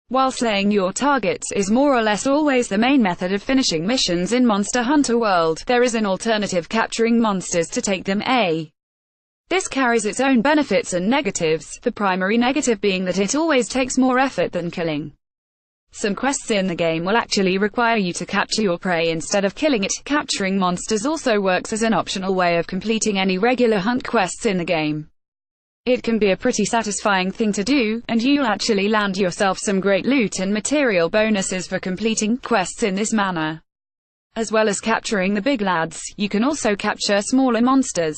While slaying your targets is more or less always the main method of finishing missions in Monster Hunter World, there is an alternative: capturing monsters to take them. This carries its own benefits and negatives, the primary negative being that it always takes more effort than killing. Some quests in the game will actually require you to capture your prey instead of killing it. Capturing monsters also works as an optional way of completing any regular hunt quests in the game. It can be a pretty satisfying thing to do, and you'll actually land yourself some great loot and material bonuses for completing quests in this manner. As well as capturing the big lads, you can also capture smaller monsters.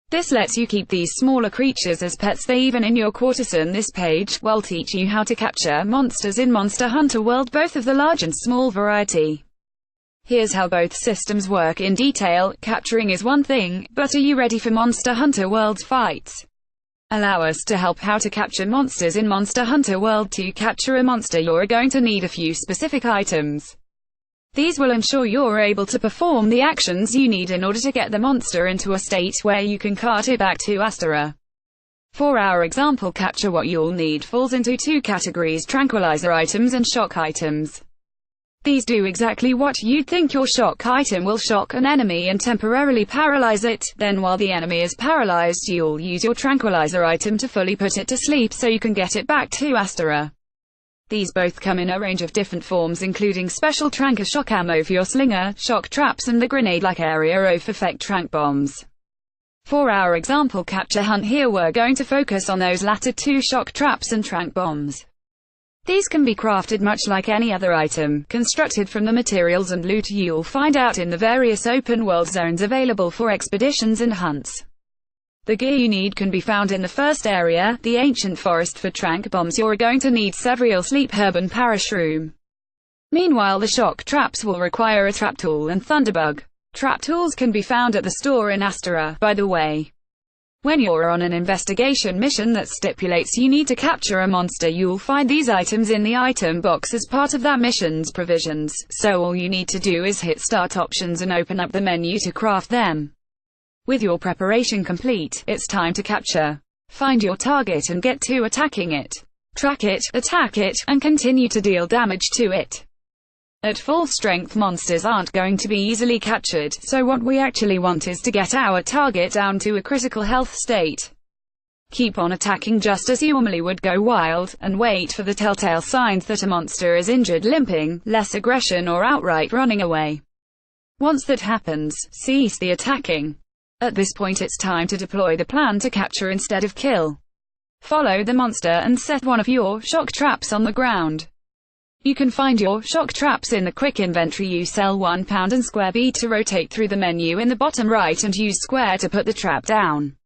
This lets you keep these smaller creatures as pets. They even in your quarters. This page will teach you how to capture monsters in Monster Hunter World, both of the large and small variety. Here's how both systems work in detail. Capturing is one thing, but are you ready for Monster Hunter World's fights? Allow us to help how to capture monsters in Monster Hunter World. To capture a monster, you're going to need a few specific items. These will ensure you're able to perform the actions you need in order to get the monster into a state where you can cart it back to Astera. For our example capture, what you'll need falls into two categories: tranquilizer items and shock items. These do exactly what you'd think. Your shock item will shock an enemy and temporarily paralyze it, then while the enemy is paralyzed you'll use your tranquilizer item to fully put it to sleep so you can get it back to Astera. These both come in a range of different forms, including special tranker shock ammo for your slinger, shock traps, and the grenade-like area of effect trank bombs. For our example capture hunt here, we're going to focus on those latter two: shock traps and trank bombs. These can be crafted much like any other item, constructed from the materials and loot you'll find out in the various open world zones available for expeditions and hunts. The gear you need can be found in the first area, the ancient forest. For trank bombs you're going to need Sevriel sleep herb and parashroom. Meanwhile the shock traps will require a trap tool and thunderbug. Trap tools can be found at the store in Astera, by the way. When you're on an investigation mission that stipulates you need to capture a monster, you'll find these items in the item box as part of that mission's provisions, so all you need to do is hit Start Options and open up the menu to craft them. With your preparation complete, it's time to capture. Find your target and get to attacking it. Track it, attack it, and continue to deal damage to it. At full strength monsters aren't going to be easily captured, so what we actually want is to get our target down to a critical health state. Keep on attacking just as you normally would. Go wild, and wait for the telltale signs that a monster is injured, limping, less aggression, or outright running away. Once that happens, cease the attacking. At this point it's time to deploy the plan to capture instead of kill. Follow the monster and set one of your shock traps on the ground. You can find your shock traps in the quick inventory. Use cell 1 pound and square B to rotate through the menu in the bottom right and use square to put the trap down.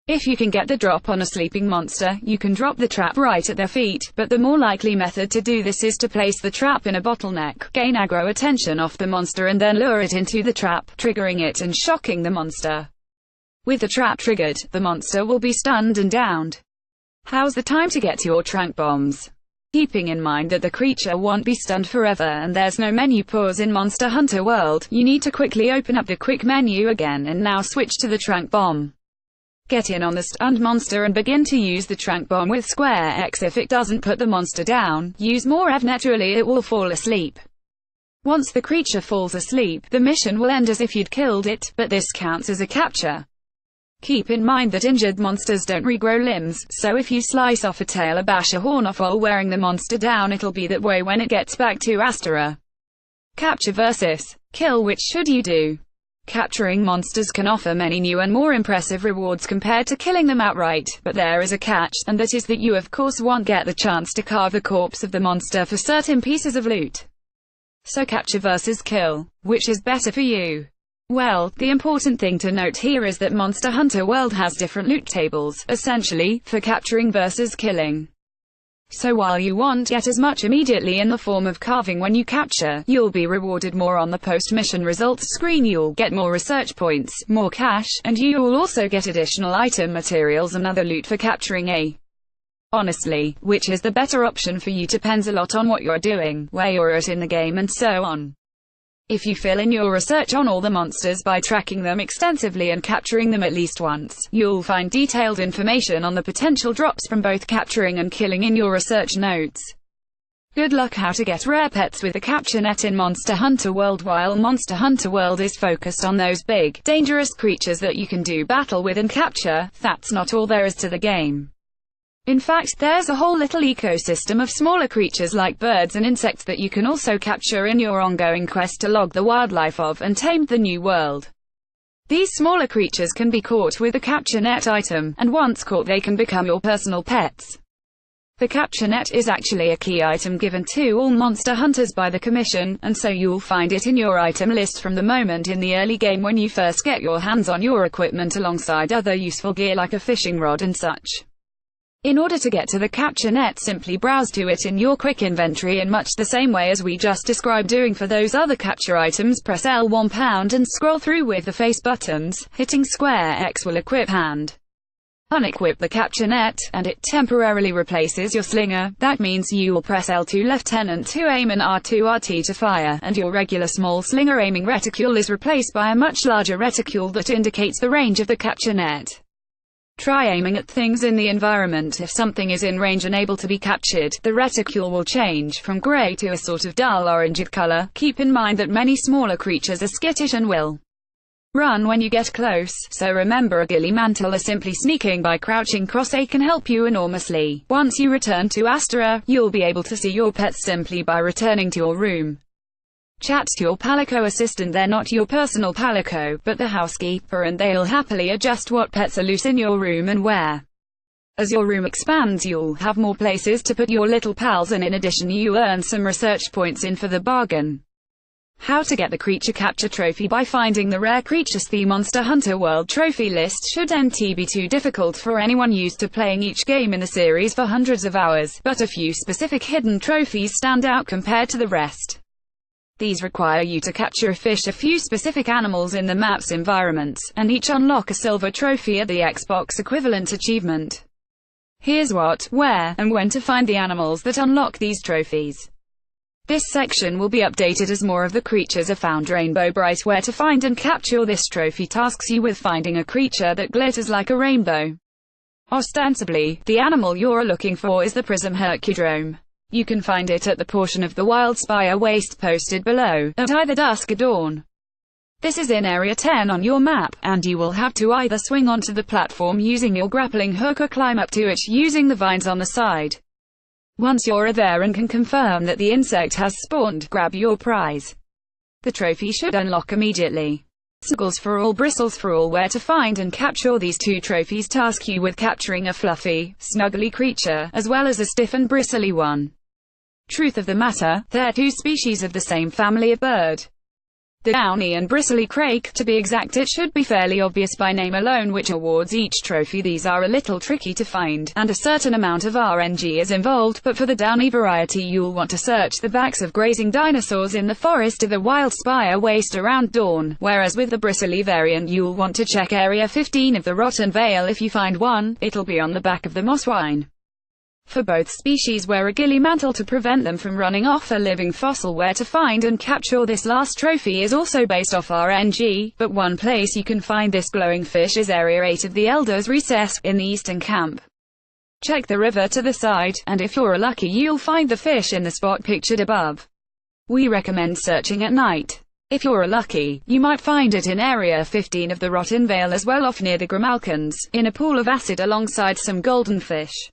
If you can get the drop on a sleeping monster, you can drop the trap right at their feet, but the more likely method to do this is to place the trap in a bottleneck, gain aggro attention off the monster and then lure it into the trap, triggering it and shocking the monster. With the trap triggered, the monster will be stunned and downed. How's the time to get your trank bombs? Keeping in mind that the creature won't be stunned forever and there's no menu pause in Monster Hunter World, you need to quickly open up the quick menu again and now switch to the trank bomb. Get in on the stunned monster and begin to use the trank bomb with square X. If it doesn't put the monster down, use more F. Naturally it will fall asleep. Once the creature falls asleep, the mission will end as if you'd killed it, but this counts as a capture. Keep in mind that injured monsters don't regrow limbs, so if you slice off a tail or bash a horn off while wearing the monster down, it'll be that way when it gets back to Astera. Capture versus kill. Which should you do? Capturing monsters can offer many new and more impressive rewards compared to killing them outright, but there is a catch, and that is that you of course won't get the chance to carve the corpse of the monster for certain pieces of loot. So capture versus kill. Which is better for you? Well, the important thing to note here is that Monster Hunter World has different loot tables, essentially, for capturing versus killing. So while you won't get as much immediately in the form of carving when you capture, you'll be rewarded more on the post-mission results screen. You'll get more research points, more cash, and you'll also get additional item materials and other loot for capturing. Honestly, which is the better option for you depends a lot on what you're doing, where you're at in the game and so on. If you fill in your research on all the monsters by tracking them extensively and capturing them at least once, you'll find detailed information on the potential drops from both capturing and killing in your research notes. Good luck. How to get rare pets with the capture net in Monster Hunter World. While Monster Hunter World is focused on those big, dangerous creatures that you can do battle with and capture, that's not all there is to the game. In fact, there's a whole little ecosystem of smaller creatures like birds and insects that you can also capture in your ongoing quest to log the wildlife of and tame the new world. These smaller creatures can be caught with the capture net item, and once caught they can become your personal pets. The capture net is actually a key item given to all monster hunters by the Commission, and so you'll find it in your item list from the moment in the early game when you first get your hands on your equipment alongside other useful gear like a fishing rod and such. In order to get to the capture net, simply browse to it in your quick inventory in much the same way as we just described doing for those other capture items. Press L1 and scroll through with the face buttons. Hitting square X will equip hand. Unequip the capture net, and it temporarily replaces your slinger. That means you will press L2 Lieutenant to aim and R2 RT to fire, and your regular small slinger aiming reticule is replaced by a much larger reticule that indicates the range of the capture net. Try aiming at things in the environment. If something is in range and able to be captured, the reticule will change from grey to a sort of dull orangey color. Keep in mind that many smaller creatures are skittish and will run when you get close, so remember a ghillie mantle or simply sneaking by crouching cross-A can help you enormously. Once you return to Astera, you'll be able to see your pets simply by returning to your room. Chat to your Palico assistant. They're not your personal Palico, but the housekeeper, and they'll happily adjust what pets are loose in your room and where. As your room expands, you'll have more places to put your little pals, and in addition you earn some research points in for the bargain. How to get the creature capture trophy by finding the rare creatures. The Monster Hunter World trophy list shouldn't be too difficult for anyone used to playing each game in the series for hundreds of hours, but a few specific hidden trophies stand out compared to the rest. These require you to capture a fish, a few specific animals in the map's environments, and each unlock a silver trophy at the Xbox equivalent achievement. Here's what, where, and when to find the animals that unlock these trophies. This section will be updated as more of the creatures are found. Rainbow Bright. Where to find and capture this trophy tasks you with finding a creature that glitters like a rainbow. Ostensibly, the animal you're looking for is the Prism Hercudrome. You can find it at the portion of the Wildspire Waste posted below, at either dusk or dawn. This is in Area 10 on your map, and you will have to either swing onto the platform using your grappling hook or climb up to it using the vines on the side. Once you're there and can confirm that the insect has spawned, grab your prize. The trophy should unlock immediately. Snuggles for all, Bristles for all. Where to find and capture these two trophies task you with capturing a fluffy, snuggly creature, as well as a stiff and bristly one. Truth of the matter, they're two species of the same family of bird. The downy and bristly crake, to be exact. It should be fairly obvious by name alone which awards each trophy. These are a little tricky to find, and a certain amount of RNG is involved, but for the downy variety you'll want to search the backs of grazing dinosaurs in the forest of the Wildspire Waste around dawn, whereas with the bristly variant you'll want to check Area 15 of the Rotten Vale. If you find one, it'll be on the back of the Mosswine. For both species, wear a ghillie mantle to prevent them from running off. A living fossil. Where to find and capture this last trophy is also based off RNG, but one place you can find this glowing fish is Area 8 of the Elder's Recess, in the Eastern Camp. Check the river to the side, and if you're lucky you'll find the fish in the spot pictured above. We recommend searching at night. If you're lucky, you might find it in Area 15 of the Rotten Vale as well, off near the Grimalkins, in a pool of acid alongside some golden fish.